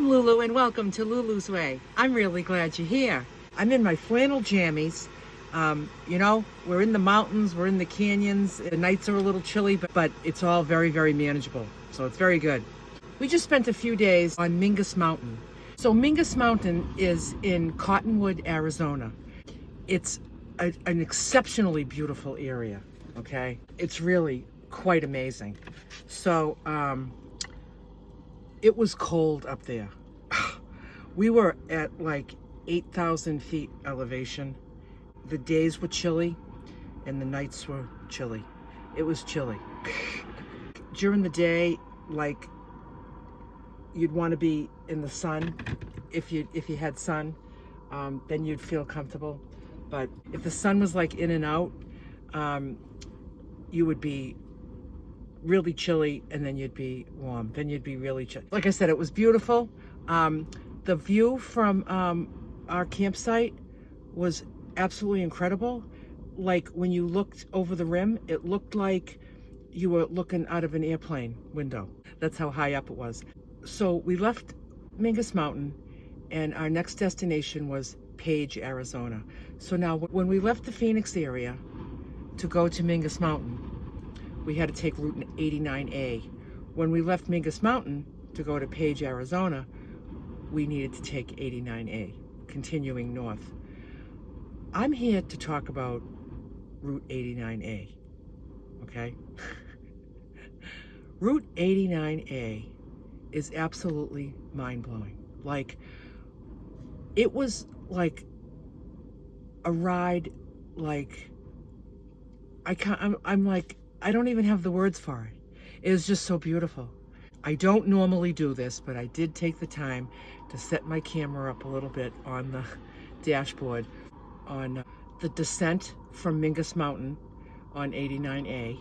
I'm Lulu and welcome to Lulu's Way. I'm really glad you're here. I'm in my flannel jammies. We're in the mountains, we're in the canyons. The nights are a little chilly, but it's all very, very manageable. So it's very good. We just spent a few days on Mingus Mountain. So Mingus Mountain is in Cottonwood, Arizona. It's an exceptionally beautiful area, okay? It's really quite amazing. So, it was cold up there. We were at like 8,000 feet elevation. The days were chilly and the nights were chilly. It was chilly. During the day, like, you'd want to be in the sun. If you had sun, then you'd feel comfortable. But if the sun was like in and out, you would be really chilly, and then you'd be warm. Then you'd be really chilly. Like I said, it was beautiful. The view from our campsite was absolutely incredible. Like when you looked over the rim, it looked like you were looking out of an airplane window. That's how high up it was. So we left Mingus Mountain, and our next destination was Page, Arizona. So now when we left the Phoenix area to go to Mingus Mountain, we had to take Route 89A. When we left Mingus Mountain to go to Page, Arizona, we needed to take 89A, continuing north. I'm here to talk about Route 89A, okay? Route 89A is absolutely mind-blowing. Like, it was like a ride, like, I don't even have the words for it. It was just so beautiful. I don't normally do this, but I did take the time to set my camera up a little bit on the dashboard on the descent from Mingus Mountain on 89A.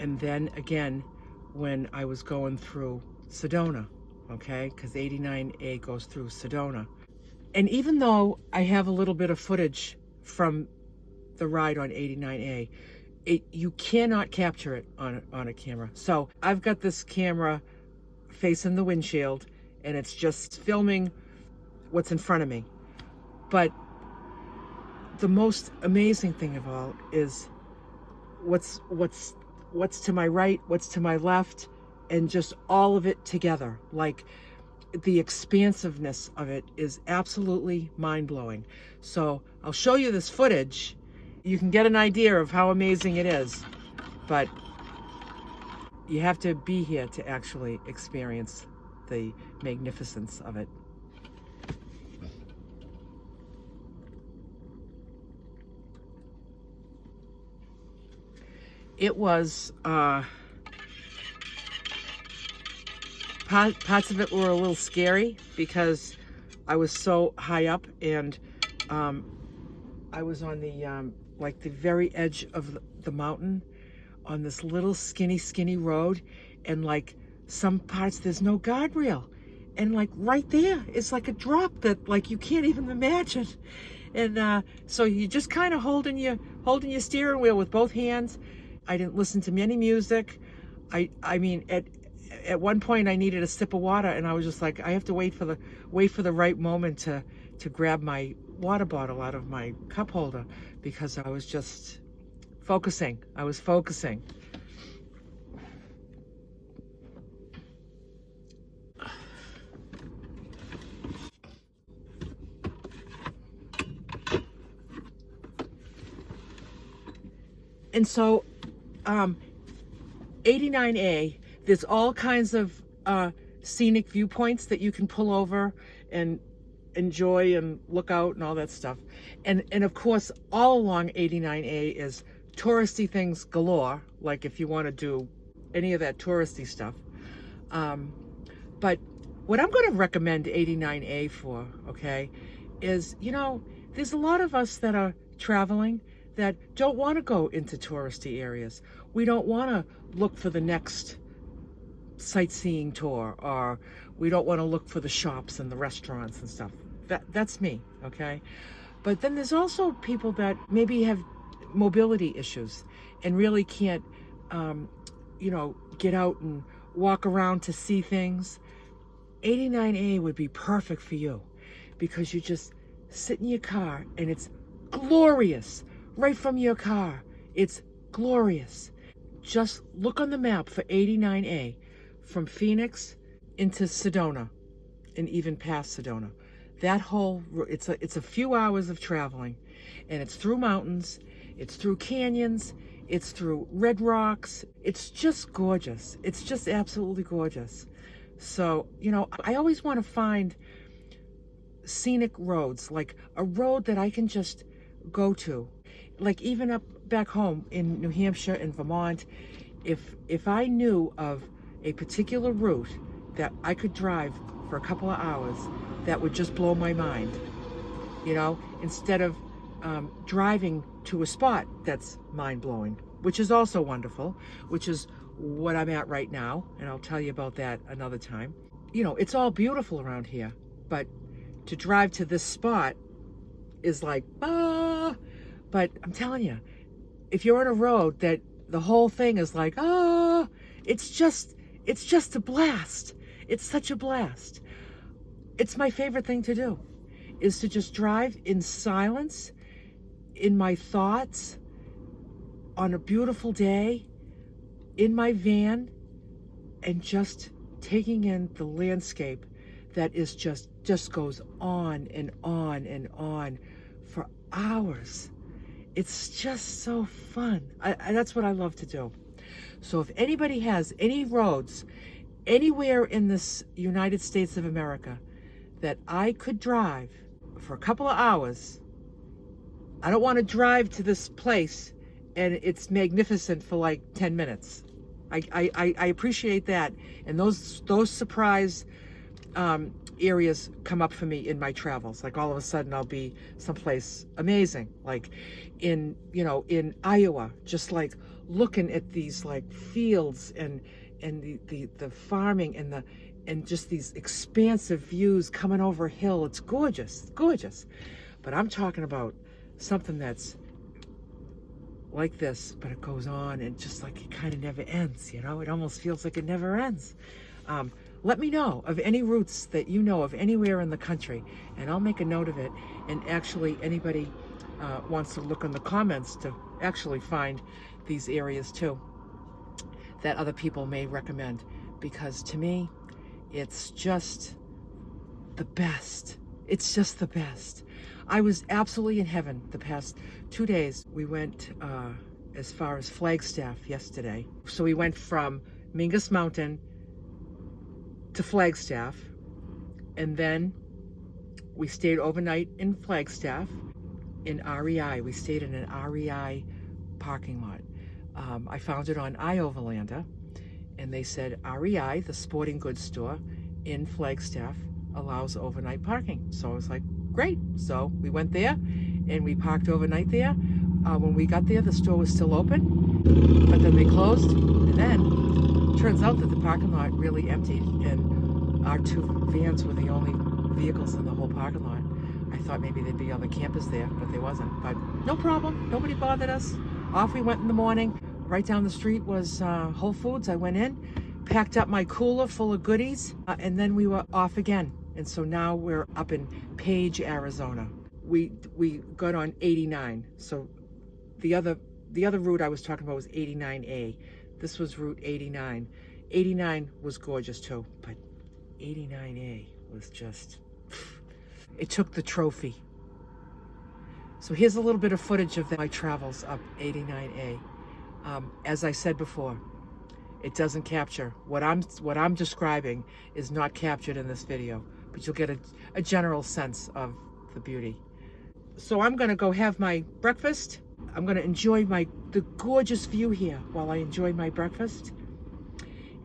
And then again, when I was going through Sedona, okay? Because 89A goes through Sedona. And even though I have a little bit of footage from the ride on 89A, you cannot capture it on a camera. So I've got this camera facing the windshield, and it's just filming what's in front of me. But the most amazing thing of all is what's to my right, what's to my left, and just all of it together. Like, the expansiveness of it is absolutely mind-blowing. So I'll show you this footage. You can get an idea of how amazing it is, but you have to be here to actually experience the magnificence of it. It was, parts of it were a little scary because I was so high up, and I was on the like the very edge of the mountain on this little skinny road, and like some parts there's no guardrail, and like right there it's like a drop that like you can't even imagine. And so you just kind of holding your steering wheel with both hands. I didn't listen to any music. I mean at one point I needed a sip of water, and I was just like, I have to wait for the right moment to grab my water bottle out of my cup holder, because I was just focusing. I was focusing. And so 89A, there's all kinds of scenic viewpoints that you can pull over and enjoy and look out and all that stuff. And of course, all along 89A is touristy things galore, like if you want to do any of that touristy stuff. But what I'm going to recommend 89A for, okay, is, there's a lot of us that are traveling that don't want to go into touristy areas. We don't want to look for the next sightseeing tour, or we don't want to look for the shops and the restaurants and stuff. That's me, okay? But then there's also people that maybe have mobility issues and really can't, get out and walk around to see things. 89A would be perfect for you because you just sit in your car and it's glorious right from your car. It's glorious. Just look on the map for 89A from Phoenix into Sedona and even past Sedona. That whole, it's a few hours of traveling, and it's through mountains, it's through canyons, it's through red rocks. It's just gorgeous. It's just absolutely gorgeous. So, you know, I always want to find scenic roads, like a road that I can just go to. Like even up back home in New Hampshire and Vermont, if I knew of a particular route that I could drive for a couple of hours, that would just blow my mind. You know, instead of driving to a spot that's mind-blowing, which is also wonderful, which is what I'm at right now, and I'll tell you about that another time. You know, it's all beautiful around here, but to drive to this spot is like, but I'm telling you, if you're on a road that the whole thing is like, it's just a blast. It's such a blast. It's my favorite thing to do, is to just drive in silence, in my thoughts, on a beautiful day, in my van, and just taking in the landscape that is just goes on and on and on for hours. It's just so fun. That's what I love to do. So if anybody has any roads anywhere in this United States of America that I could drive for a couple of hours, I don't want to drive to this place and it's magnificent for like 10 minutes. I appreciate that. And those surprise areas come up for me in my travels. Like all of a sudden I'll be someplace amazing, like in Iowa, just like looking at these like fields and the farming and just these expansive views coming over a hill. It's gorgeous, gorgeous. But I'm talking about something that's like this, but it goes on and just like it kind of never ends, you know? It almost feels like it never ends. Let me know of any routes that you know of anywhere in the country, and I'll make a note of it. And actually, anybody wants to look in the comments to actually find these areas too that other people may recommend, because to me, it's just the best. It's just the best. I was absolutely in heaven the past 2 days. We went as far as Flagstaff yesterday. So we went from Mingus Mountain to Flagstaff, and then we stayed overnight in Flagstaff in REI. We stayed in an REI parking lot. I found it on iOverlander, and they said REI, the sporting goods store in Flagstaff, allows overnight parking. So I was like, great. So we went there and we parked overnight there. When we got there, the store was still open, but then they closed, and then turns out that the parking lot really emptied, and our two vans were the only vehicles in the whole parking lot. I thought maybe there'd be other campers there, but there wasn't. But no problem. Nobody bothered us. Off we went in the morning. Right down the street was Whole Foods. I went in, packed up my cooler full of goodies, and then we were off again. And so now we're up in Page, Arizona. We got on 89. So the other route I was talking about was 89A. This was Route 89. 89 was gorgeous too, but 89A was just, it took the trophy. So here's a little bit of footage of my travels up 89A. As I said before, it doesn't capture what I'm describing is not captured in this video, but you'll get a general sense of the beauty. So I'm gonna go have my breakfast. I'm gonna enjoy the gorgeous view here while I enjoy my breakfast.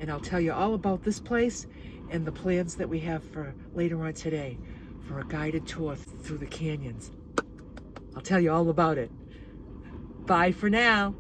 And I'll tell you all about this place and the plans that we have for later on today for a guided tour through the canyons. I'll tell you all about it. Bye for now.